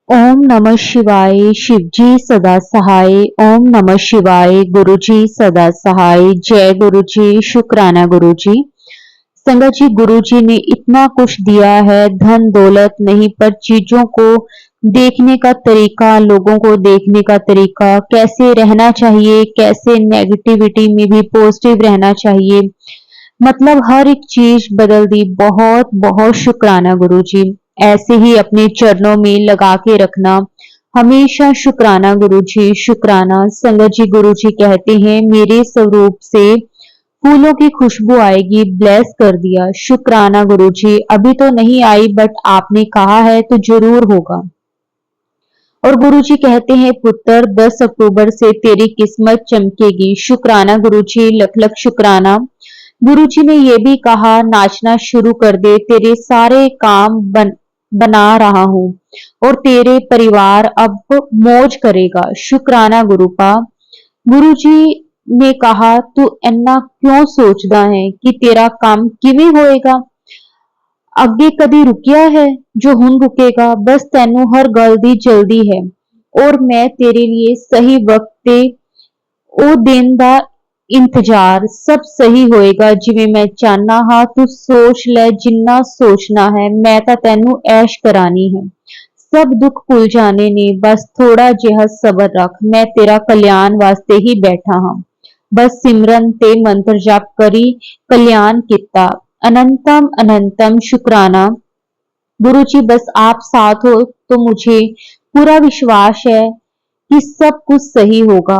ओम नमः शिवाय। शिवजी सदा सहाय। ओम नमः शिवाय। गुरुजी सदा सहाय। जय गुरुजी। शुक्राना गुरुजी। संगत जी, गुरुजी ने इतना कुछ दिया है, धन दौलत नहीं, पर चीजों को देखने का तरीका, लोगों को देखने का तरीका, कैसे रहना चाहिए, कैसे नेगेटिविटी में भी पॉजिटिव रहना चाहिए, मतलब हर एक चीज बदल दी। बहुत बहुत शुक्राना गुरुजी। ऐसे ही अपने चरणों में लगा के रखना, हमेशा शुक्राना गुरुजी, शुक्राना। संगत जी, गुरुजी कहते हैं मेरे स्वरूप से फूलों की खुशबू आएगी, ब्लेस कर दिया। शुक्राना गुरुजी। अभी तो नहीं आई, बट आपने कहा है तो जरूर होगा। और गुरुजी कहते हैं पुत्र, 10 अक्टूबर से तेरी किस्मत चमकेगी। शुक्राना गुरुजी, लख लख शुक्राना। गुरुजी ने ये भी कहा नाचना शुरू कर दे, तेरे सारे काम बना रहा हूँ और तेरे परिवार अब मौज करेगा। शुक्राना गुरुपा। गुरुजी ने कहा तू इन्ना क्यों सोचदा है कि तेरा काम किवें होएगा। ਅੱਗੇ ਕਦੀ ਰੁਕਿਆ ਹੈ ਜੋ ਹੁਣ ਰੁਕੇਗਾ। ਬਸ ਤੈਨੂੰ ਹਰ ਗੱਲ ਦੀ ਜਲਦੀ ਹੈ ਔਰ ਮੈਂ ਤੇਰੇ ਲਈ ਸਹੀ ਵਕਤ ਤੇ ਉਹ ਦਿਨ ਦਾ ਇੰਤਜ਼ਾਰ। ਸਭ ਸਹੀ ਹੋਏਗਾ ਜਿਵੇਂ ਮੈਂ ਚਾਹਨਾ ਹਾਂ। ਤੂੰ ਸੋਚ ਲੈ ਜਿੰਨਾ ਸੋਚਣਾ ਹੈ, ਮੈਂ ਤਾਂ ਤੈਨੂੰ ਐਸ਼ ਕਰਾਣੀ ਹੈ। ਸਭ ਦੁੱਖ ਭੁੱਲ ਜਾਣੇ ਨੇ, ਬਸ ਥੋੜਾ ਜਿਹਾ ਸਬਰ ਰੱਖ। ਮੈਂ ਤੇਰਾ ਕਲਿਆਣ ਵਾਸਤੇ ਹੀ ਬੈਠਾ ਹਾਂ। बस सिमरन ते मंत्र जाप करी कल्याण किता। अनंतम अनंतम शुक्राना गुरु जी। बस आप साथ हो तो मुझे पूरा विश्वास है कि सब कुछ सही होगा।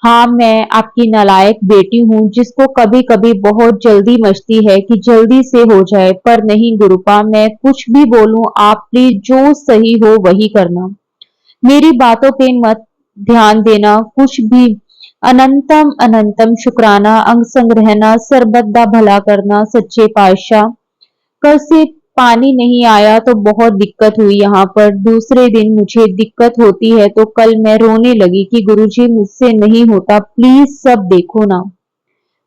हाँ, मैं आपकी नालायक बेटी हूँ जिसको कभी कभी बहुत जल्दी मचती है कि जल्दी से हो जाए, पर नहीं गुरुपा, मैं कुछ भी बोलूं आप प्लीज जो सही हो वही करना। मेरी बातों पे मत ध्यान देना कुछ भी। अनंतम अनंतम शुक्राना। अंग संग रहना, सरबत दा भला करना। सच्चे पातशाह, कल से पानी नहीं आया तो बहुत दिक्कत हुई यहाँ पर। दूसरे दिन मुझे दिक्कत होती है तो कल मैं रोने लगी कि गुरुजी मुझसे नहीं होता, प्लीज सब देखो ना,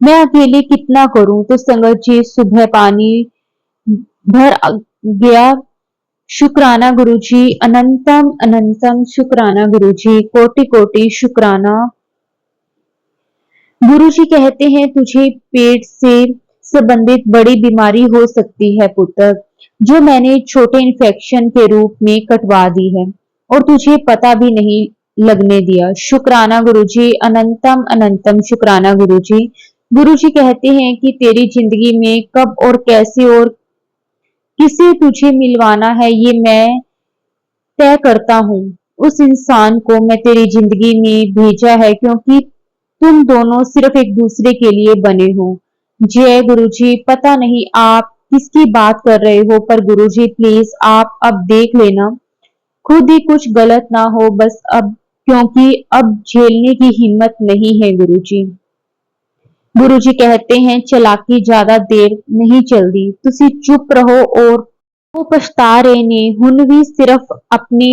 मैं अकेले कितना करूं। तो संगत जी, सुबह पानी भर गया। शुक्राना गुरुजी। अनंतम अनंतम शुक्राना गुरुजी। कोटि कोटि शुक्राना। गुरुजी कहते हैं तुझे पेट से संबंधित बड़ी बीमारी हो सकती है पुत्र, जो मैंने छोटे इन्फेक्शन के रूप में कटवा दी है और तुझे पता भी नहीं लगने दिया। शुक्राना गुरुजी। अनंतम अनंतम शुक्राना गुरुजी। गुरुजी कहते हैं कि तेरी जिंदगी में कब और कैसे और किसे तुझे मिलवाना है ये मैं तय करता हूँ। उस इंसान को मैं तेरी जिंदगी में भेजा है क्योंकि तुम दोनों सिर्फ एक दूसरे के लिए बने हो। जय गुरुजी। पता नहीं आप किसकी बात कर रहे हो, पर गुरुजी प्लीज आप अब देख लेना खुद ही कुछ गलत ना हो बस अब, क्योंकि अब झेलने की हिम्मत नहीं है गुरुजी। गुरुजी कहते हैं चालाकी ज्यादा देर नहीं चलती, तुसी चुप रहो। और वो पछता रहे ने हुन भी सिर्फ अपने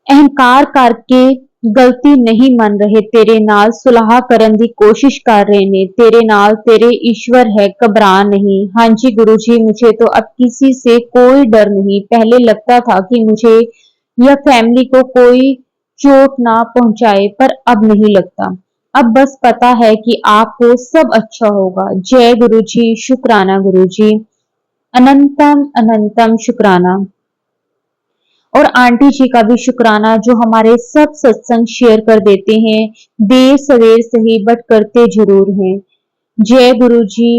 अहंकार करके गलती नहीं मन रहे, तेरे नाल सुलह करन दी कोशिश कर रहे ने। तेरे नाल तेरे ईश्वर है, घबरा नहीं। हाँ जी गुरुजी, मुझे तो अब किसी से कोई डर नहीं। पहले लगता था कि मुझे या फैमिली को कोई चोट ना पहुंचाए, पर अब नहीं लगता। अब बस पता है कि आपको सब अच्छा होगा। जय गुरुजी। शुक्राना गुरुजी। अनंतम अनंतम शुक्राना। और आंटी जी का भी शुक्राना जो हमारे सब सत्संग शेयर कर देते हैं, देर सवेर सही बट करते जरूर हैं। जय गुरु जी।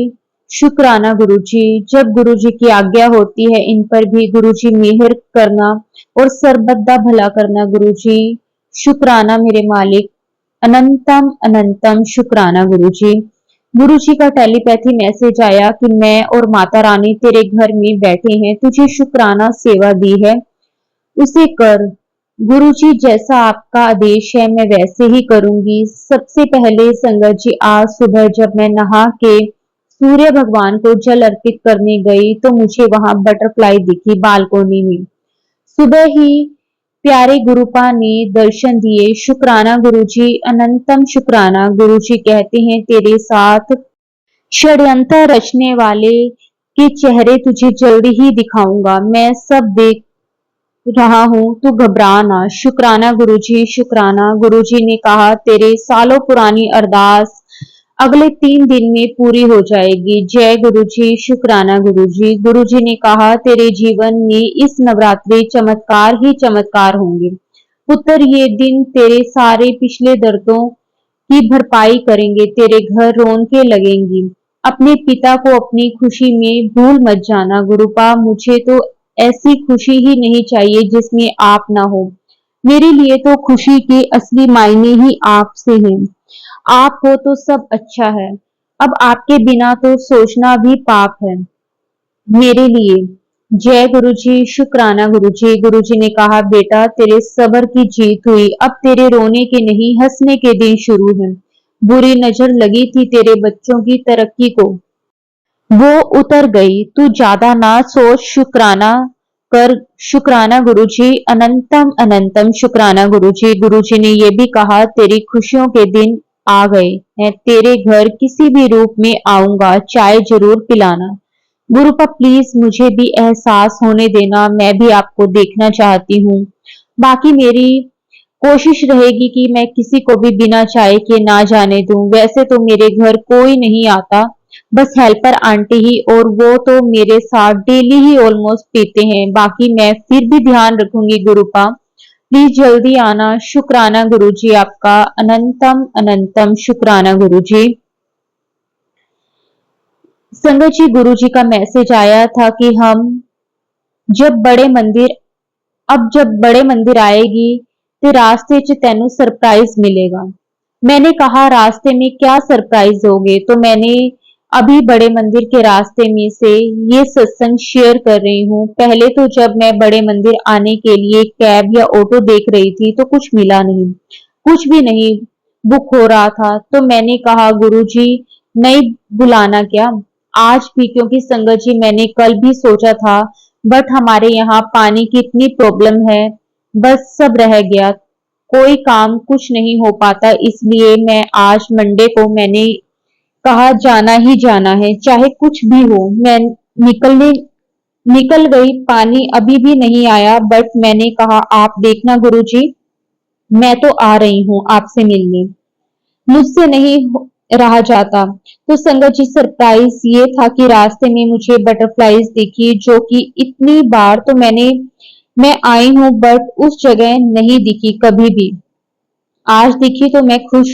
शुक्राना गुरु जी। जब गुरु जी की आज्ञा होती है इन पर भी गुरु जी मेहर करना और सरबत दा भला करना। गुरु जी शुक्राना मेरे मालिक। अनंतम अनंतम शुक्राना गुरु जी। गुरु जी का टेलीपैथी मैसेज आया कि मैं और माता रानी तेरे घर में बैठे हैं, तुझे शुक्राना सेवा दी है उसे कर। गुरुजी जैसा आपका आदेश है मैं वैसे ही करूंगी। सबसे पहले संगत जी, आज सुबह जब मैं नहा के सूर्य भगवान को जल अर्पित करने गई तो मुझे वहां बटरफ्लाई दिखी बालकोनी में। सुबह ही प्यारे गुरुपा ने दर्शन दिए। शुक्राना गुरुजी। अनंतम शुक्राना। गुरुजी कहते हैं तेरे साथ षड्यंत्र रचने वाले के चेहरे तुझे जल्दी ही दिखाऊंगा। मैं सब देख रहा हूँ, तू घबरा ना। शुक्राना गुरुजी, शुक्राना। गुरुजी ने कहा, तेरे सालों पुरानी अरदास अगले 3 दिन में पूरी हो जाएगी। जय गुरुजी, शुक्राना गुरुजी। गुरुजी ने कहा, तेरे जीवन में इस नवरात्रि चमत्कार ही चमत्कार होंगे। पुत्र, ये दिन तेरे सारे पिछले दर्दों की भरपाई करेंगे। तेरे घर रौनकें लगेंगी। अपने पिता को अपनी खुशी में भूल मत जाना। गुरुपा, मुझे तो ऐसी खुशी ही नहीं चाहिए जिसमें आप ना हो। मेरे लिए तो खुशी के असली मायने ही आपसे हैं। आप हो तो सब अच्छा है। अब आपके बिना तो सोचना भी पाप है मेरे लिए। जय गुरुजी, शुक्राना गुरुजी। गुरुजी ने कहा, बेटा, तेरे सब्र की जीत हुई। अब तेरे रोने के नहीं, हंसने के दिन शुरू हैं। बुरी नजर लगी थी तेरे बच्चों की तरक्की को, वो उतर गई। तू ज्यादा ना सोच, शुक्राना कर। शुक्राना गुरुजी, अनंतम अनंतम शुक्राना गुरुजी। गुरुजी ने यह भी कहा, तेरी खुशियों के दिन आ गए हैं। तेरे घर किसी भी रूप में आऊंगा, चाय जरूर पिलाना। गुरुपा, प्लीज मुझे भी एहसास होने देना, मैं भी आपको देखना चाहती हूँ। बाकी मेरी कोशिश रहेगी कि मैं किसी को भी बिना चाय के ना जाने दूं। वैसे तो मेरे घर कोई नहीं आता, बस हेल्पर आंटी ही, और वो तो मेरे साथ डेली ही ऑलमोस्ट पीते हैं। बाकी मैं फिर भी ध्यान रखूंगी गुरुपा। प्लीज जल्दी आना। शुक्राना गुरुजी, आपका अनंतम अनंतम शुक्राना गुरुजी। संगत जी, गुरुजी का मैसेज आया था कि हम जब बड़े मंदिर जब बड़े मंदिर आएगी तो रास्ते च तेनू सरप्राइज मिलेगा। मैंने कहा, रास्ते में क्या सरप्राइज होगे? तो मैंने अभी बड़े मंदिर के रास्ते में से ये सत्संग शेयर कर रही हूँ। पहले तो जब मैं बड़े मंदिर आने के लिए कैब या ऑटो देख रही थी तो कुछ मिला नहीं, कुछ भी नहीं बुक हो रहा था। तो मैंने कहा, गुरुजी नहीं बुलाना क्या आज भी? क्योंकि संगत जी, मैंने कल भी सोचा था, बट हमारे यहाँ पानी की इतनी प्रॉब्लम है, बस सब रह गया, कोई काम कुछ नहीं हो पाता। इसलिए मैं आज मंडे को मैंने कहा जाना ही जाना है, चाहे कुछ भी हो। मैं निकलने निकल गई, पानी अभी भी नहीं आया, बट मैंने कहा, आप देखना गुरुजी, मैं तो आ रही हूँ आपसे मिलने, मुझसे नहीं रहा जाता। तो संगत जी, सरप्राइज ये था कि रास्ते में मुझे बटरफ्लाईज दिखी, जो कि इतनी बार तो मैं आई हूँ, बट उस जगह नहीं दिखी कभी भी। आज दिखी तो मैं खुश,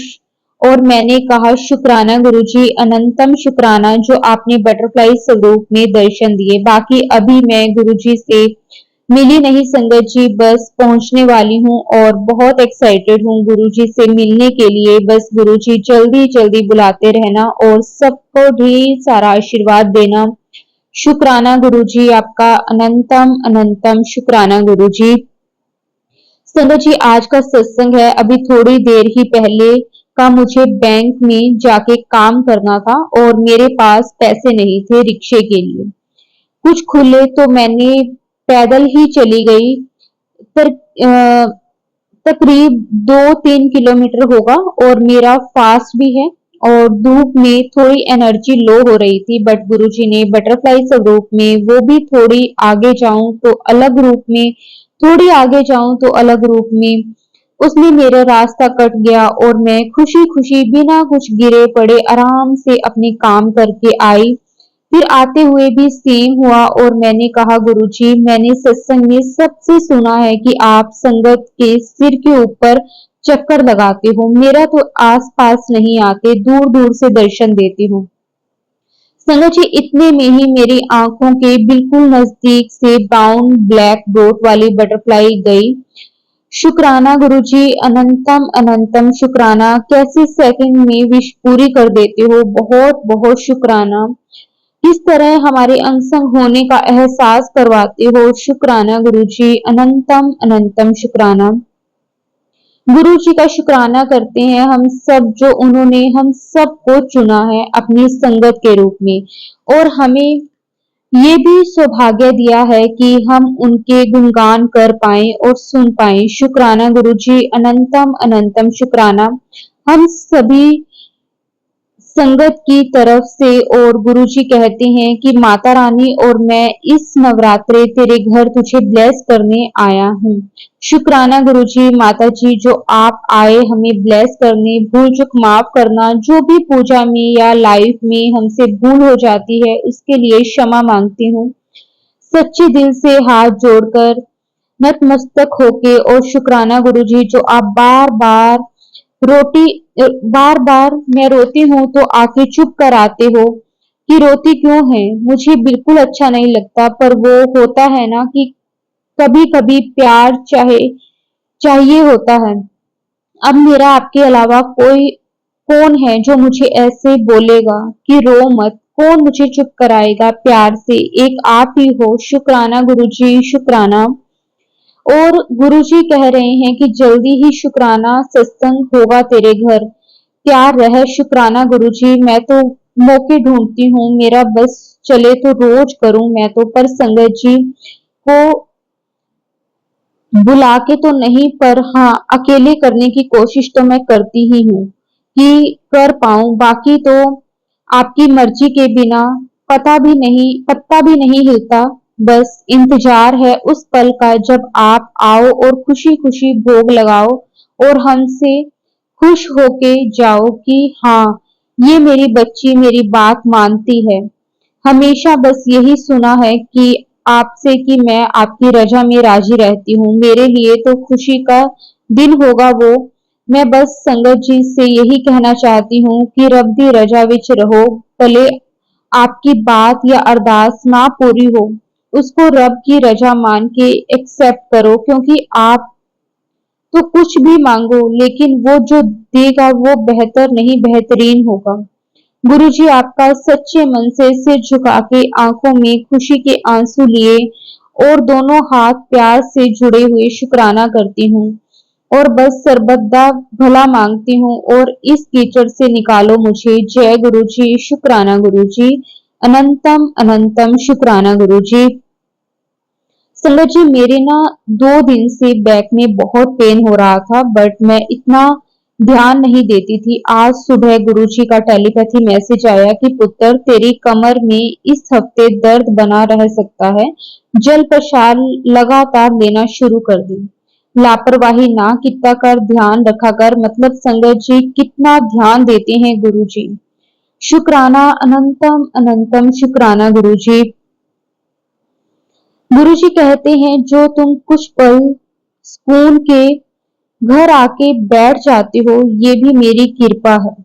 और मैंने कहा, शुक्राना गुरुजी, अनंतम शुक्राना जो आपने बटरफ्लाई स्वरूप में दर्शन दिए। बाकी अभी मैं गुरुजी से मिली नहीं संगत जी, बस पहुंचने वाली हूँ और बहुत एक्साइटेड हूँ गुरुजी से मिलने के लिए। बस गुरुजी जल्दी जल्दी बुलाते रहना और सबको ढेर सारा आशीर्वाद देना। शुक्राना गुरुजी, आपका अनंतम अनंतम शुक्राना गुरुजी। संगत जी, आज का सत्संग है। अभी थोड़ी देर ही पहले का मुझे बैंक में जाके काम करना था और मेरे पास पैसे नहीं थे रिक्शे के लिए। कुछ खुले तो मैंने पैदल ही चली गई। तर, तकरीब 2-3 किलोमीटर होगा और मेरा फास्ट भी है, और धूप में थोड़ी एनर्जी लो हो रही थी, बट गुरुजी ने बटरफ्लाई स्वरूप में, वो भी थोड़ी आगे जाऊं तो अलग रूप में, थोड़ी आगे जाऊं तो अलग रूप में, उसने मेरा रास्ता कट गया और मैं खुशी खुशी बिना कुछ गिरे पड़े आराम से अपने काम करके आई। फिर आते हुए भी सेम हुआ और मैंने कहा, गुरुजी, मैंने सत्संग में सबसे सुना है कि आप संगत के सिर के ऊपर चक्कर लगाते हो। मेरा तो आस पास नहीं आते, दूर दूर से दर्शन देती हूँ। संगत जी, इतने में ही मेरी आंखों के बिल्कुल नजदीक से ब्राउन ब्लैक डॉट वाली बटरफ्लाई गई। शुक्राना गुरुजी, अनंतम अनंतम शुक्राना, कैसे सेकंड में विश पूरी कर देते हो, बहुत बहुत शुक्राना। किस तरह हमारे अनसंग होने का एहसास करवाते हो। शुक्राना गुरुजी, अनंतम अनंतम शुक्राना। गुरु जी का शुक्राना करते हैं हम सब, जो उन्होंने हम सबको चुना है अपनी संगत के रूप में, और हमें ये भी सौभाग्य दिया है कि हम उनके गुणगान कर पाए और सुन पाए। शुक्राना गुरु जी, अनंतम अनंतम शुक्राना। हम सभी संगत की तरफ से। और गुरुजी कहते हैं कि माता रानी और मैं इस नवरात्रे तेरे घर तुझे ब्लेस करने आया हूँ। शुक्राना गुरुजी, माता जी, जो आप आए हमें ब्लेस करने। भूल चूक माफ करना, जो भी पूजा में या लाइफ में हमसे भूल हो जाती है उसके लिए क्षमा मांगती हूँ। सच्चे दिल से हाथ जोड़कर नतमस्तक होके। और शुक्राना गुरुजी, जो आप बार बार रोटी बार बार मैं रोती हूँ तो आके चुप कराते हो कि रोती क्यों है। मुझे बिल्कुल अच्छा नहीं लगता, पर वो होता है ना कि कभी कभी प्यार चाहिए होता है। अब मेरा आपके अलावा कोई कौन है जो मुझे ऐसे बोलेगा कि रो मत। कौन मुझे चुप कराएगा प्यार से, एक आप ही हो। शुक्राना गुरुजी, शुक्राना। और गुरुजी कह रहे हैं कि जल्दी ही शुक्राना सत्संग होगा तेरे घर, तैयार रह। शुक्राना गुरुजी, मैं तो मौके ढूंढती हूँ, मेरा बस चले तो रोज करूं मैं तो, पर संगत जी को बुला के तो नहीं, पर हाँ अकेले करने की कोशिश तो मैं करती ही हूँ कि कर पाऊं। बाकी तो आपकी मर्जी के बिना पत्ता भी नहीं हिलता। बस इंतजार है उस पल का जब आप आओ और खुशी खुशी भोग लगाओ और हमसे खुश होके जाओ कि हाँ ये मेरी बच्ची मेरी बात मानती है। हमेशा बस यही सुना है कि आपसे कि मैं आपकी रजा में राजी रहती हूँ। मेरे लिए तो खुशी का दिन होगा वो। मैं बस संगत जी से यही कहना चाहती हूँ कि रब दी रजा विच रहो। भले आपकी बात या अरदास ना पूरी हो, उसको रब की रजा मान के एक्सेप्ट करो, क्योंकि आप तो कुछ भी मांगो लेकिन वो जो देगा वो बेहतर नहीं बेहतरीन होगा। गुरुजी, आपका सच्चे मन से सिर झुका के आंखों में खुशी के आंसू लिए और दोनों हाथ प्यार से जुड़े हुए शुक्राना करती हूँ। और बस सर्वदा भला मांगती हूँ और इस कीचड़ से निकालो मुझे। जय गुरुजी, शुक्राना गुरुजी, अनंतम अनंतम शुक्राना गुरुजी। संगत जी, मेरे ना 2 दिन से बैक में बहुत पेन हो रहा था, बट मैं इतना ध्यान नहीं देती थी। आज सुबह गुरुजी का टेलीपैथी मैसेज आया कि पुत्र तेरी कमर में इस हफ्ते दर्द बना रह सकता है, जल प्रसाद लगातार लेना शुरू कर दी। लापरवाही ना कितना कर, ध्यान रखा कर। मतलब संगत जी कितना ध्यान देते हैं गुरुजी। शुक्राना, अनंतम अनंतम शुक्राना गुरुजी। गुरुजी कहते हैं जो तुम कुछ पल सुकून के घर आके बैठ जाते हो ये भी मेरी कृपा है।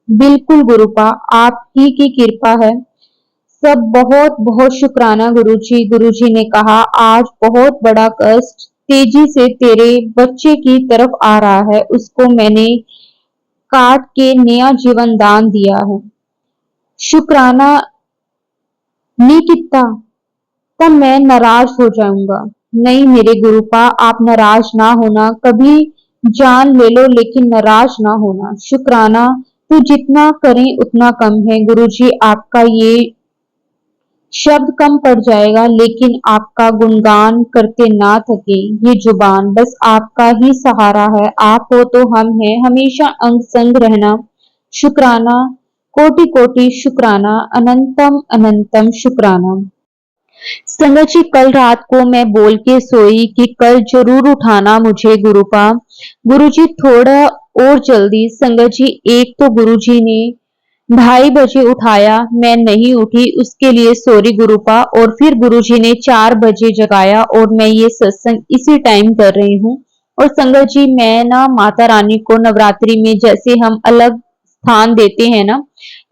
बिल्कुल गुरुपा, आप ही की कृपा है सब। बहुत बहुत शुक्राना गुरुजी। गुरुजी ने कहा आज बहुत बड़ा कष्ट तेजी से तेरे बच्चे की तरफ आ रहा है, उसको मैंने काट के नया जीवन दान दिया है। शुक्राना नहीं कितना तब मैं नाराज हो जाऊंगा। नहीं मेरे गुरुपा, आप नाराज ना होना, कभी जान ले लो लेकिन नाराज ना होना। शुक्राना, तो जितना करें उतना कम है गुरुजी। आपका ये शब्द कम पड़ जाएगा लेकिन आपका गुणगान करते ना थके ये जुबान। बस आपका ही सहारा है, आप हो तो हम हैं, हमेशा अंग संग रहना। शुक्राना, कोटि कोटि शुक्राना, अनंतम अनंतम शुक्राना। संगत जी, कल रात को मैं बोल के सोई कि कल जरूर उठाना मुझे गुरुपा। गुरुजी थोड़ा और जल्दी। संगत जी, एक तो गुरुजी ने 2:30 बजे उठाया, मैं नहीं उठी, उसके लिए सॉरी गुरुपा। और फिर गुरुजी ने 4 बजे जगाया और मैं ये सत्संग इसी टाइम कर रही हूँ। और संगत जी, मैं ना माता रानी को नवरात्रि में जैसे हम अलग स्थान देते हैं ना,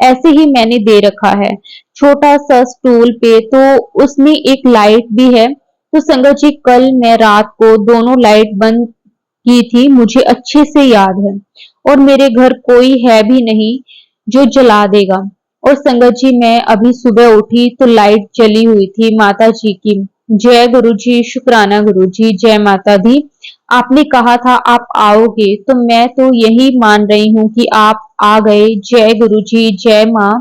ऐसे ही मैंने दे रखा है छोटा सा स्टूल पे, तो उसमें एक लाइट भी है। तो संगत जी, कल मैं रात को दोनों लाइट बंद की थी, मुझे अच्छे से याद है। और मेरे घर कोई है भी नहीं जो जला देगा। और संगत जी, मैं अभी सुबह उठी तो लाइट जली हुई थी माता जी की। जय गुरु जी, शुक्राना गुरु जी, जय माता दी। आपने कहा था आप आओगे, तो मैं तो यही मान रही हूँ कि आप आ गए। जय गुरु जी, जय माँ।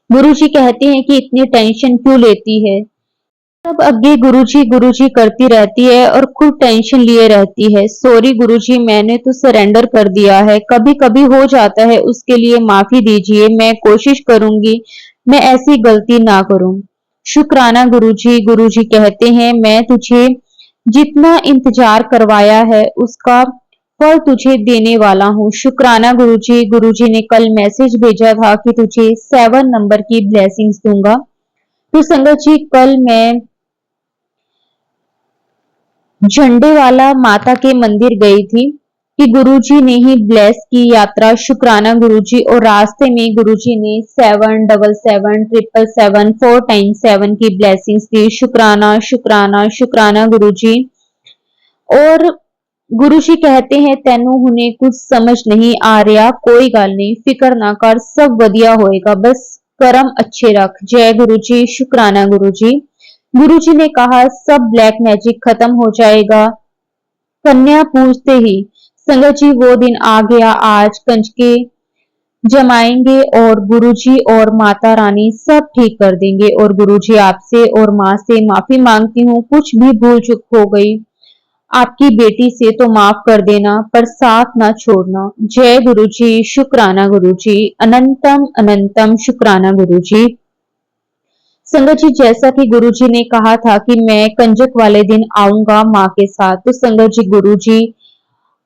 गुरु जी कहते हैं कि इतनी टेंशन क्यों लेती है, सब आगे गुरुजी करती रहती है और खुद टेंशन लिए रहती है। सॉरी गुरुजी, मैंने तो सरेंडर कर दिया है, कभी कभी हो जाता है, उसके लिए माफी दीजिए। मैं कोशिश करूंगी मैं ऐसी गलती ना करूं। शुक्राना गुरुजी। गुरुजी कहते हैं, मैं तुझे जितना इंतजार करवाया है उसका फल तुझे देने वाला हूँ। शुक्राना गुरुजी। गुरुजी ने कल मैसेज भेजा था कि तुझे 7 नंबर की ब्लेसिंग्स दूंगा। तो संगत जी, कल मैं झंडे वाला माता के मंदिर गई थी कि गुरुजी ने ही ब्लेस की यात्रा। शुक्राना गुरुजी। और रास्ते में गुरुजी ने 777 4 टाइम्स 7 की ब्लेसिंग्स दी। शुक्राना शुक्राना शुक्राना गुरुजी। और गुरुजी कहते हैं, तेनू हुणे कुछ समझ नहीं आ रहा, कोई गल नहीं, फिकर ना कर, सब वधिया होएगा, बस कर्म अच्छे रख। जय गुरुजी। शुक्राना गुरुजी। गुरुजी ने कहा, सब ब्लैक मैजिक खत्म हो जाएगा कन्या पूजते ही। संगत जी, वो दिन आ गया। आज कंजके जमाएंगे और गुरुजी और माता रानी सब ठीक कर देंगे। और गुरुजी, आपसे और माँ से माफी मांगती हूँ, कुछ भी भूल चूक हो गई आपकी बेटी से तो माफ कर देना, पर साथ ना छोड़ना। जय गुरुजी। शुक्राना गुरुजी। अनंतम अनंतम शुक्राना गुरुजी। संगत जी, जैसा कि गुरुजी ने कहा था कि मैं कंजक वाले दिन आऊंगा माँ के साथ, तो संगत जी गुरुजी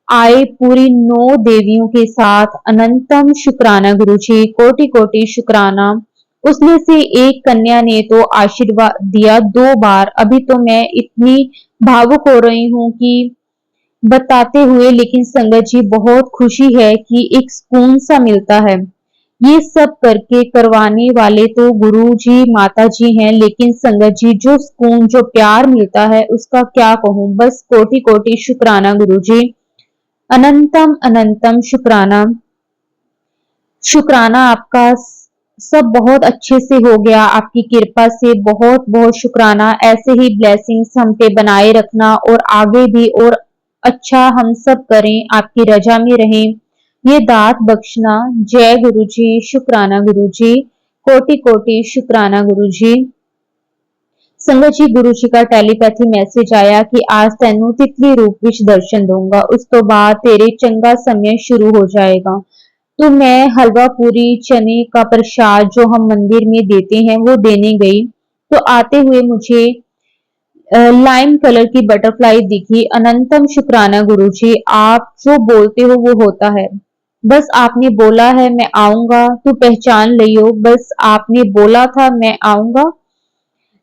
आए पूरी 9 देवियों के साथ। अनंतम शुक्राना गुरुजी। कोटि कोटि शुक्राना। उसमें से एक कन्या ने तो आशीर्वाद दिया 2 बार। अभी तो मैं इतनी भावुक हो रही हूँ कि बताते हुए, लेकिन संगत जी बहुत खुशी है कि एक सुकून सा मिलता है। ये सब करके करवाने वाले तो गुरु जी माता जी हैं, लेकिन संगत जी जो सुकून जो प्यार मिलता है उसका क्या कहूँ। बस कोटि कोटि शुक्राना गुरु जी। अनंतम अनंतम शुक्राना। शुक्राना आपका, सब बहुत अच्छे से हो गया आपकी कृपा से। बहुत बहुत शुक्राना। ऐसे ही ब्लेसिंग्स हम पे बनाए रखना और आगे भी और अच्छा हम सब करें, आपकी रजा में रहें, ये दात बख्शना। जय गुरु जी। शुक्राना गुरु जी। कोटि कोटि शुक्राना गुरु जी। संगत जी, गुरु जी का टेलीपैथी मैसेज आया कि आज तेनू तितली रूप विच दर्शन दूंगा, उस तो बाद तेरे चंगा समय शुरू हो जाएगा। तो मैं हलवा पूरी चने का प्रसाद जो हम मंदिर में देते हैं वो देने गई, तो आते हुए मुझे लाइम कलर की बटरफ्लाई दिखी। अनंतम शुक्राना गुरुजी। आप जो बोलते हो वो होता है, बस आपने बोला है मैं आऊंगा, तू पहचान लियो, बस आपने बोला था मैं आऊंगा,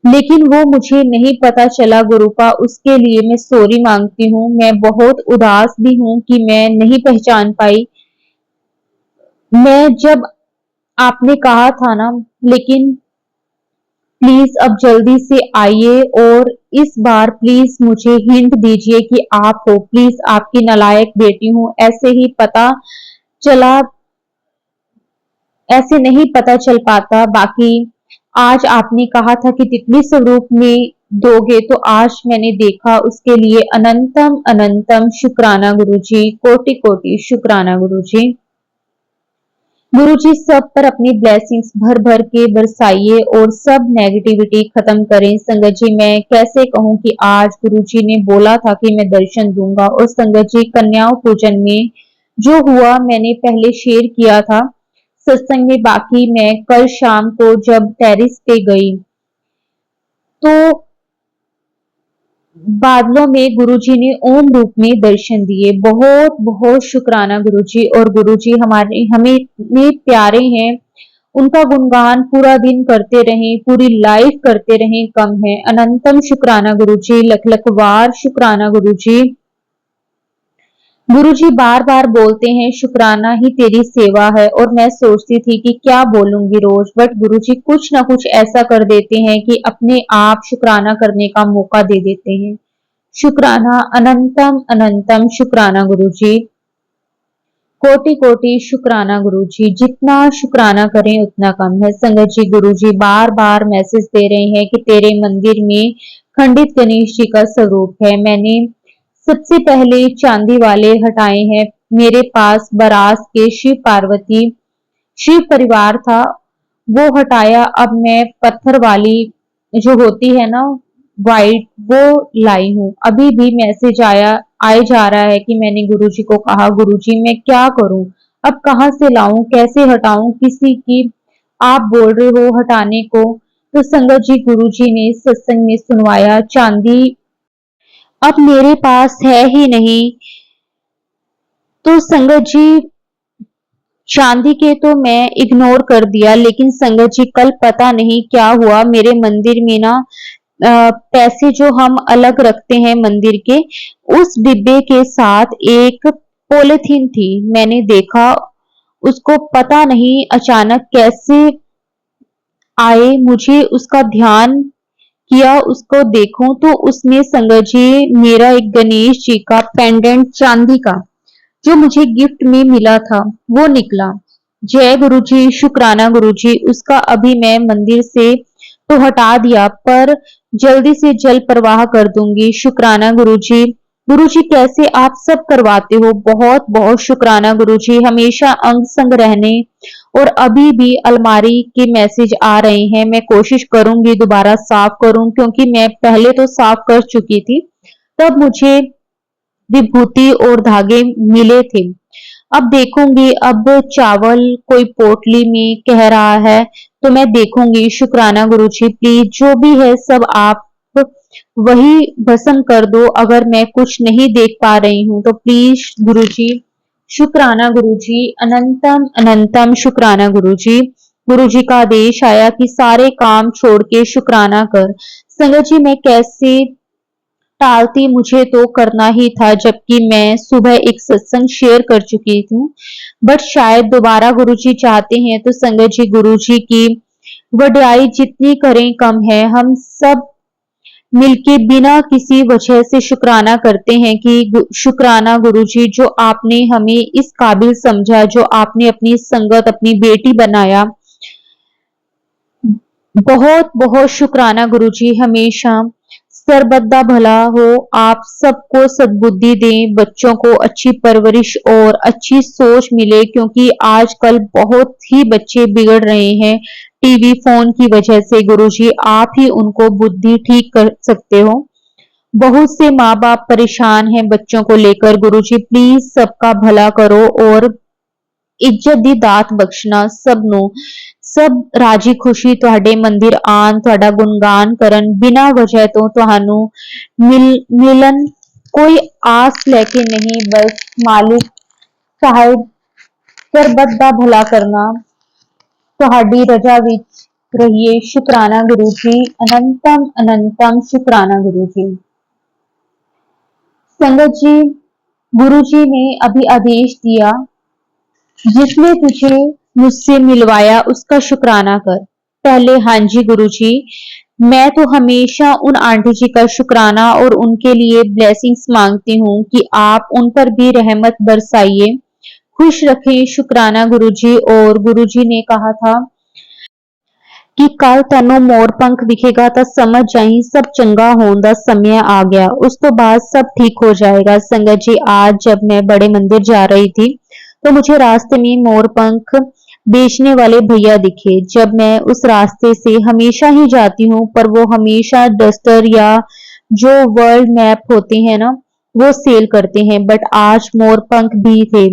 लेकिन वो मुझे नहीं पता चला गुरुपा, उसके लिए मैं सॉरी मांगती हूँ। मैं बहुत उदास भी हूँ कि मैं नहीं पहचान पाई। मैं जब आपने कहा था ना, लेकिन प्लीज अब जल्दी से आइए और इस बार प्लीज मुझे हिंट दीजिए कि आप हो। प्लीज, आपकी नालायक बेटी हूँ, ऐसे ही पता चला, ऐसे नहीं पता चल पाता। बाकी आज आपने कहा था कि तितली स्वरूप में दोगे, तो आज मैंने देखा, उसके लिए अनंतम अनंतम शुक्राना गुरुजी। कोटि कोटि शुक्राना गुरुजी। गुरुजी सब पर अपनी ब्लेसिंग्स भर भर के बरसाइए और सब नेगेटिविटी खत्म करें। संगत जी, मैं कैसे कहूँ कि आज गुरुजी ने बोला था कि मैं दर्शन दूंगा, और संगत जी कन्याओं पूजन में जो हुआ मैंने पहले शेयर किया था सत्संग में। बाकी मैं कल शाम को जब टेरिस पे गई तो बादलों में गुरुजी ने ओम रूप में दर्शन दिए। बहुत बहुत शुक्राना गुरुजी। और गुरुजी हमारे हमें इतने प्यारे हैं, उनका गुणगान पूरा दिन करते रहें, पूरी लाइफ करते रहें कम है। अनंतम शुक्राना गुरुजी। लख लख बार शुक्राना गुरुजी। गुरुजी बार बार बोलते हैं शुक्राना ही तेरी सेवा है, और मैं सोचती थी कि क्या बोलूंगी रोज, बट गुरुजी कुछ ना कुछ ऐसा कर देते हैं कि अपने आप शुक्राना करने का मौका दे देते हैं। शुक्राना। अनंतम अनंतम शुक्राना गुरुजी। कोटि कोटि शुक्राना गुरुजी। जितना शुक्राना करें उतना कम है। संगत जी, गुरुजी बार बार मैसेज दे रहे हैं कि तेरे मंदिर में खंडित गणेश जी का स्वरूप है। मैंने सबसे पहले चांदी वाले हटाए हैं। मेरे पास बरास के शिव पार्वती शिव परिवार था, वो हटाया। अब मैं पत्थर वाली जो होती है ना, व्हाइट वो लाई हूँ। अभी भी मैसेज आए जा रहा है कि मैंने गुरुजी को कहा गुरुजी मैं क्या करूं, अब कहाँ से लाऊं, कैसे हटाऊं किसी की, आप बोल रहे हो हटाने को। तो संगत जी गुरुजी ने सत्संग में सुनवाया, चांदी अब मेरे पास है ही नहीं। तो संगत जी चांदी के तो मैं इग्नोर कर दिया, लेकिन संगत जी कल पता नहीं क्या हुआ मेरे मंदिर में ना, पैसे जो हम अलग रखते हैं मंदिर के, उस डिब्बे के साथ एक पॉलिथीन थी। मैंने देखा उसको, पता नहीं अचानक कैसे आए, मुझे उसका ध्यान किया, उसको देखूं तो उसमें संगत जी मेरा एक गणेश जी का पेंडेंट चांदी का जो मुझे गिफ्ट में मिला था वो निकला। जय गुरुजी, शुक्राना गुरुजी। उसका अभी मैं मंदिर से तो हटा दिया, पर जल्दी से जल प्रवाह कर दूंगी। शुक्राना गुरुजी। गुरुजी कैसे आप सब करवाते हो, बहुत बहुत शुक्राना गुरुजी। हमेशा अंग संग रहने, और अभी भी अलमारी के मैसेज आ रहे हैं, मैं कोशिश करूंगी दोबारा साफ करूं, क्योंकि मैं पहले तो साफ कर चुकी थी, तब मुझे विभूति और धागे मिले थे। अब देखूंगी, अब चावल कोई पोटली में कह रहा है तो मैं देखूंगी। शुक्राना गुरुजी, प्लीज जो भी है सब आप वही भस्म कर दो, अगर मैं कुछ नहीं देख पा रही हूं तो प्लीज गुरुजी। शुक्राना गुरुजी, अनंतम अनंतम शुक्राना गुरुजी। गुरुजी का आदेश आया कि सारे काम छोड़ के शुक्राना कर। संगत जी मैं कैसे टालती, मुझे तो करना ही था, जबकि मैं सुबह एक सत्संग शेयर कर चुकी हूँ। बट शायद दोबारा गुरुजी चाहते हैं तो संगत जी गुरुजी की वड्याई जितनी करें कम है। हम सब मिलके बिना किसी वजह से शुक्राना करते हैं कि शुक्राना गुरुजी जो आपने हमें इस काबिल समझा, जो आपने अपनी संगत अपनी बेटी बनाया। बहुत बहुत शुक्राना गुरुजी। हमेशा सर्वदा भला हो, आप सबको सद्बुद्धि दें, बच्चों को अच्छी परवरिश और अच्छी सोच मिले, क्योंकि आजकल बहुत ही बच्चे बिगड़ रहे हैं टीवी फोन की वजह से। गुरुजी आप ही उनको बुद्धि ठीक कर सकते हो। बहुत से माँ बाप परेशान हैं बच्चों को लेकर। गुरुजी प्लीज सबका भला करो और ਇੱਜ਼ਤ ਦੀ ਦਾਤ ਬਖਸ਼ਣਾ ਸਭ ਨੂੰ। ਸਭ ਰਾਜੀ ਖੁਸ਼ੀ ਤੁਹਾਡੇ ਮੰਦਿਰ ਆਣ, ਤੁਹਾਡਾ ਗੁਣਗਾਨ ਕਰਨ, ਬਿਨਾਂ ਵਜ੍ਹਾ ਤੋਂ ਤੁਹਾਨੂੰ ਮਿਲਣ, ਕੋਈ ਆਸ ਲੈ ਕੇ ਨਹੀਂ, ਬਸ ਮਾਲਿਕ ਸਾਹਿਬ ਸਰਬਤ ਦਾ ਭਲਾ ਕਰਨਾ, ਤੁਹਾਡੀ रजा ਵਿੱਚ रहिए। शुक्राना गुरु जी, अनंतम अनंतम शुक्राना गुरु जी। संगत जी गुरु जी ने अभी आदेश दिया, जिसने तुझे मुझसे मिलवाया उसका शुक्राना कर। पहले हाँ जी गुरुजी, मैं तो हमेशा उन आंटी जी का शुक्राना और उनके लिए ब्लेसिंग्स मांगती हूँ कि आप उन पर भी रहमत बरसाइए, खुश रखें। शुक्राना गुरुजी। और गुरुजी ने कहा था कि कल तेनों मोर पंख दिखेगा तो समझ जाई सब चंगा होने का समय आ गया, उस तो बाद सब ठीक हो जाएगा। संगत जी आज जब मैं बड़े मंदिर जा रही थी तो मुझे रास्ते में मोर पंख बेचने वाले भैया दिखे। जब मैं उस रास्ते से हमेशा ही जाती हूँ, पर वो हमेशा डस्टर या जो वर्ल्ड मैप होते हैं ना वो सेल करते हैं, बट आज मोर पंख भी थे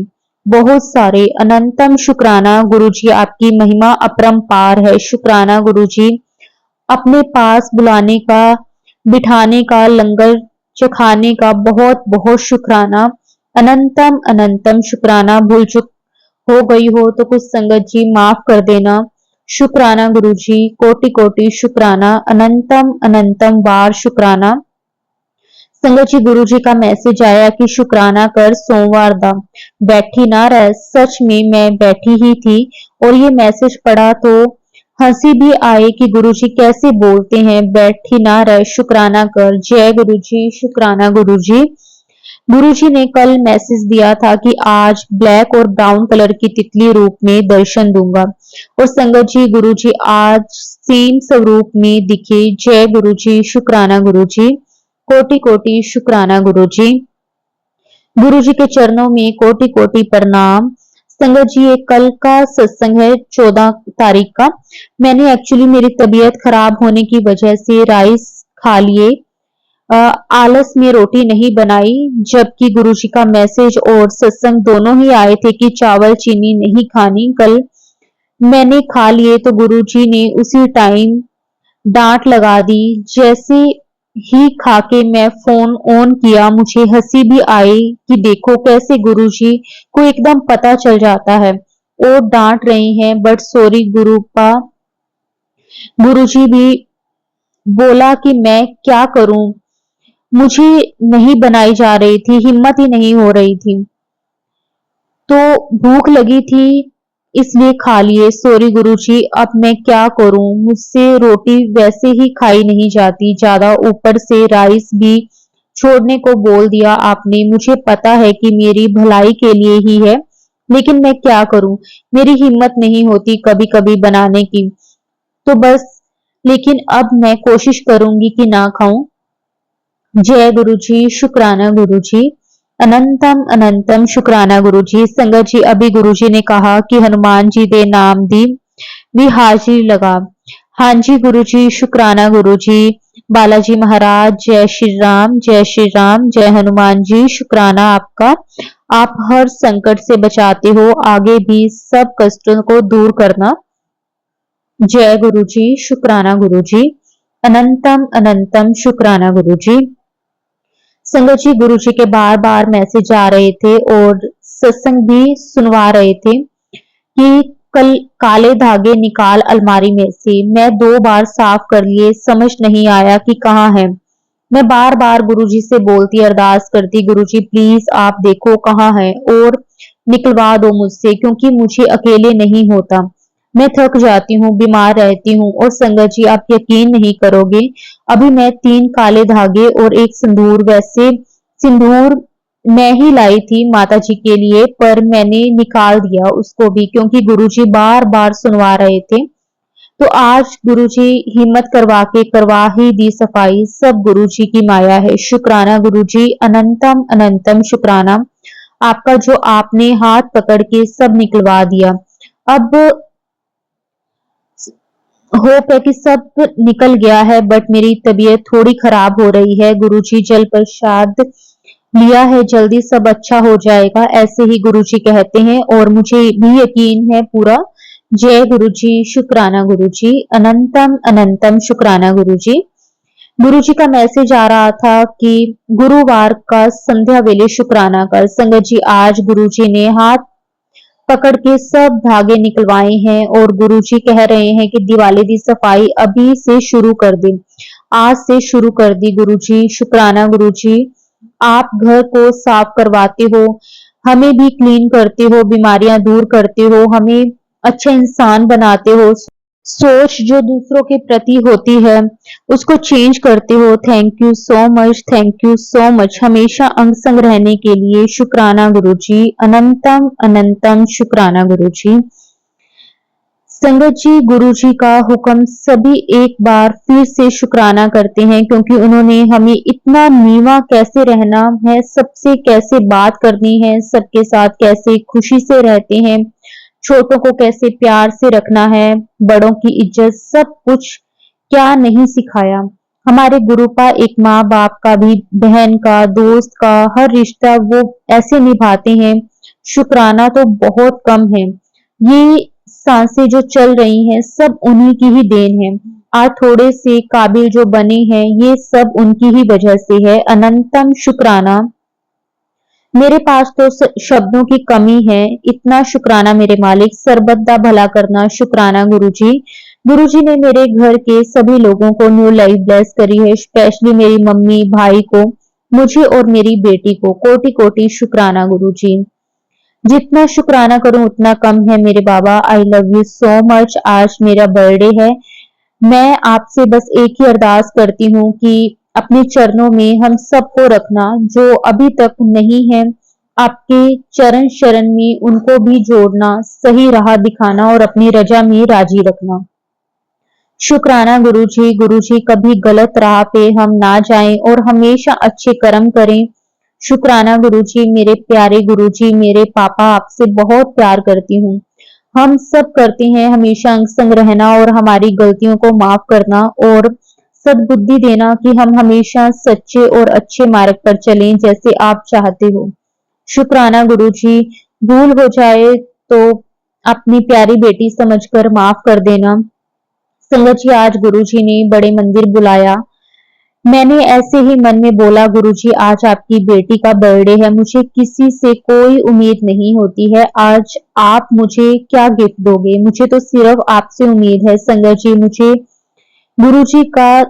बहुत सारे। अनंतम शुक्राना गुरुजी, आपकी महिमा अपरंपार है। शुक्राना गुरुजी, अपने पास बुलाने का, बिठाने का, लंगर चखाने का बहुत बहुत शुक्राना। अनंतम अनंतम शुक्राना। भूल चुक हो गई हो तो कुछ संगत जी माफ कर देना। शुक्राना गुरुजी, कोटि कोटि शुक्राना। अनंतम अनंतम बार शुक्राना। संगत जी गुरु जी का मैसेज आया कि शुक्राना कर सोमवार दा, बैठी ना रह। सच में मैं बैठी ही थी और ये मैसेज पढ़ा तो हंसी भी आई कि गुरु जी कैसे बोलते हैं, बैठी ना रह शुक्राना कर। जय गुरु जी, शुक्राना गुरु जी। गुरु जी ने कल मैसेज दिया था कि आज ब्लैक और ब्राउन कलर की तितली रूप में दर्शन दूंगा, और संगत जी गुरु जी आज सेम स्वरूप में दिखे। जय गुरु जी, शुक्राना गुरु जी। कोटि कोटि शुक्राना गुरु जी। गुरु जी के चरणों में कोटि कोटि प्रणाम। संगत जी ये कल का सत्संग है 14 तारीख का। मैंने एक्चुअली मेरी तबीयत खराब होने की वजह से राइस खा लिए। आलस में रोटी नहीं बनाई, जबकि गुरुजी का मैसेज और सत्संग दोनों ही आए थे कि चावल चीनी नहीं खानी। कल मैंने खा लिए तो गुरुजी ने उसी टाइम डांट लगा दी। जैसे ही खा के मैं फोन ऑन किया, मुझे हंसी भी आई कि देखो कैसे गुरुजी को एकदम पता चल जाता है और डांट रहे हैं। बट सॉरी गुरुपा, गुरुजी भी बोला कि मैं क्या करूं, मुझे नहीं बनाई जा रही थी, हिम्मत ही नहीं हो रही थी, तो भूख लगी थी इसलिए खा लिए। सॉरी गुरुजी, अब मैं क्या करूं, मुझसे रोटी वैसे ही खाई नहीं जाती ज्यादा, ऊपर से राइस भी छोड़ने को बोल दिया आपने। मुझे पता है कि मेरी भलाई के लिए ही है, लेकिन मैं क्या करूं, मेरी हिम्मत नहीं होती कभी कभी बनाने की, तो बस। लेकिन अब मैं कोशिश करूंगी कि ना खाऊं। जय गुरुजी, शुक्राना गुरुजी, अनंतम अनंतम शुक्राना गुरुजी। संगत जी, अभी गुरुजी ने कहा कि हनुमान जी दे नाम दी भी हाजिरी लगा। हाँ जी गुरुजी, शुक्राना गुरुजी। बालाजी महाराज, जय श्री राम, जय श्री राम, जय हनुमान जी, शुक्राना आपका। आप हर संकट से बचाते हो, आगे भी सब कष्टों को दूर करना। जय गुरुजी, शुक्राना गुरुजी, अनंतम अनंतम शुक्राना गुरुजी। संगत जी, गुरुजी के बार बार मैसेज आ रहे थे और सत्संग भी सुनवा रहे थे कि कल काले धागे निकाल अलमारी में से। मैं 2 बार साफ कर लिए, समझ नहीं आया कि कहाँ है। मैं बार बार गुरुजी से बोलती, अरदास करती, गुरुजी प्लीज आप देखो कहाँ है और निकलवा दो मुझसे, क्योंकि मुझे अकेले नहीं होता, मैं थक जाती हूँ, बीमार रहती हूँ। और संगत जी, आप यकीन नहीं करोगे, अभी मैं 3 काले धागे और एक सिंदूर, वैसे सिंदूर मैं ही लाई थी माता जी के लिए, पर मैंने निकाल दिया उसको भी, क्योंकि गुरुजी बार बार सुनवा रहे थे। तो आज गुरुजी हिम्मत करवा ही दी सफाई, सब गुरुजी की माया है। शुक्राना गुरुजी, अनंतम अनंतम शुक्राना आपका, जो आपने हाथ पकड़ के सब निकलवा दिया। अब होप है कि सब निकल गया है, बट मेरी तबीयत थोड़ी खराब हो रही है। गुरुजी जल प्रसाद लिया है, जल्दी सब अच्छा हो जाएगा, ऐसे ही गुरुजी कहते हैं और मुझे भी यकीन है पूरा। जय गुरुजी, शुक्राना गुरुजी, अनंतम अनंतम शुक्राना गुरुजी। गुरुजी का मैसेज आ रहा था कि गुरुवार का संध्या वेले शुक्राना कर। संगत जी, आज गुरुजी ने हाथ पकड़ के सब धागे निकलवाए हैं और गुरुजी कह रहे हैं कि दिवाली की सफाई अभी से शुरू कर दे, आज से शुरू कर दी गुरुजी। शुक्राना गुरुजी, आप घर को साफ करवाते हो, हमें भी क्लीन करते हो, बीमारियां दूर करते हो, हमें अच्छा इंसान बनाते हो, सोच जो दूसरों के प्रति होती है उसको चेंज करते हो। Thank you so much, thank you so much, हमेशा अंग संग रहने के लिए। शुक्राना गुरुजी, अनंतम अनंतम शुक्राना गुरुजी। संगत जी, गुरुजी का हुक्म सभी एक बार फिर से शुक्राना करते हैं, क्योंकि उन्होंने हमें इतना नीवा कैसे रहना है, सबसे कैसे बात करनी है, सबके साथ कैसे खुशी से रहते हैं, छोटों को कैसे प्यार से रखना है, बड़ों की इज्जत, सब कुछ क्या नहीं सिखाया। हमारे गुरुपा एक माँ बाप का भी, बहन का, दोस्त का, हर रिश्ता वो ऐसे निभाते हैं। शुक्राना तो बहुत कम है। ये सांसें जो चल रही हैं सब उन्हीं की ही देन है। आज थोड़े से काबिल जो बने हैं ये सब उनकी ही वजह से है। अनंतम शुक्राना। मेरे पास तो शब्दों की कमी है, इतना शुक्राना मेरे मालिक, सरबत्ता भला करना। शुक्राना गुरुजी। गुरुजी ने मेरे घर के सभी लोगों को न्यू लाइफ ब्लेस करी है, स्पेशली मेरी मम्मी, भाई को, मुझे और मेरी बेटी को। कोटि कोटि शुक्राना गुरुजी। जितना शुक्राना करूं उतना कम है मेरे बाबा। I love you so much. आज मेरा बर्थडे है, मैं आपसे बस एक ही अरदास करती हूँ कि अपने चरणों में हम सबको रखना, जो अभी तक नहीं है आपके चरण शरण में उनको भी जोड़ना, सही राह दिखाना और अपनी रजा में राजी रखना। शुक्राना गुरुजी। गुरुजी, कभी गलत राह पे हम ना जाएं और हमेशा अच्छे कर्म करें। शुक्राना गुरुजी। मेरे प्यारे गुरुजी, मेरे पापा, आपसे बहुत प्यार करती हूँ। हम सब करते हैं हमेशा अंग संग रहना और हमारी गलतियों को माफ करना और सद्बुद्धि देना कि हम हमेशा सच्चे और अच्छे मार्ग पर चलें जैसे आप चाहते हो। शुक्राना गुरुजी, भूल हो जाए तो अपनी प्यारी बेटी समझकर माफ कर देना। संगत जी, आज गुरुजी ने बड़े मंदिर बुलाया। मैंने ऐसे ही मन में बोला, गुरुजी आज आपकी बेटी का बर्थडे है, मुझे किसी से कोई उम्मीद नहीं होती है, आज आप मुझे क्या गिफ्ट दोगे? मुझे तो सिर्फ आपसे उम्मीद है। संगत जी, मुझे गुरुजी का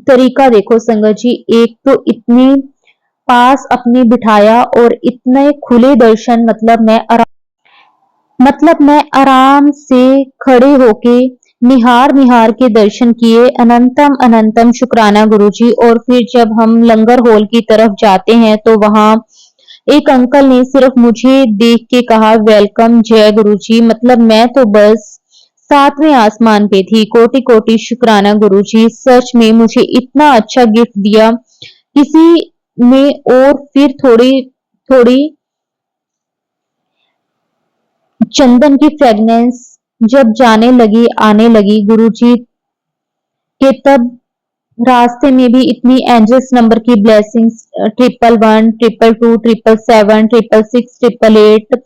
तरीका देखो। संगत जी, एक तो इतने पास अपने बिठाया और इतने खुले दर्शन, मतलब मैं आराम से खड़े होके निहार निहार के दर्शन किए। अनंतम अनंतम शुक्राना गुरुजी। और फिर जब हम लंगर हॉल की तरफ जाते हैं तो वहां एक अंकल ने सिर्फ मुझे देख के कहा, वेलकम जय गुरुजी। मतलब मैं तो बस सातवें आसमान पे थी। कोटि कोटि शुक्राना गुरुजी, सच में मुझे इतना अच्छा गिफ्ट दिया किसी ने। और फिर थोड़ी थोड़ी चंदन की फ्रेगनेंस जब जाने लगी, आने लगी गुरुजी के, तब रास्ते में भी इतनी एंजल्स नंबर की ब्लेसिंग्स, 111, 222, 777, 666, 888,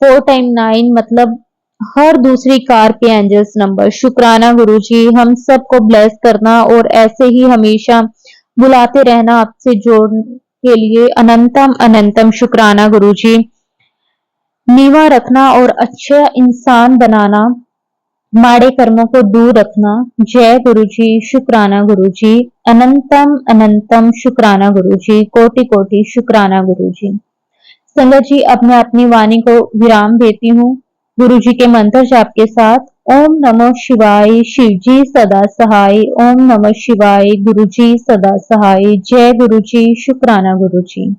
4 टाइम 9, मतलब हर दूसरी कार पे एंजल्स नंबर। शुक्राना गुरुजी, हम सबको ब्लेस करना और ऐसे ही हमेशा बुलाते रहना आपसे जोड़ने के लिए। अनंतम अनंतम शुक्राना गुरुजी। नीवा रखना और अच्छा इंसान बनाना, माड़े कर्मों को दूर रखना। जय गुरुजी, शुक्राना गुरुजी। अनंतम अनंतम शुक्राना गुरुजी। कोटि कोटि शुक्राना गुरुजी। संगत जी, अब मैं अपनी वाणी को विराम देती हूँ गुरुजी के मंत्र जाप के साथ। ओम नमः शिवाय, शिव जी सदा सहाय। ओम नमः शिवाय, गुरुजी सदा सहाय। जय गुरुजी, शुक्राना गुरुजी।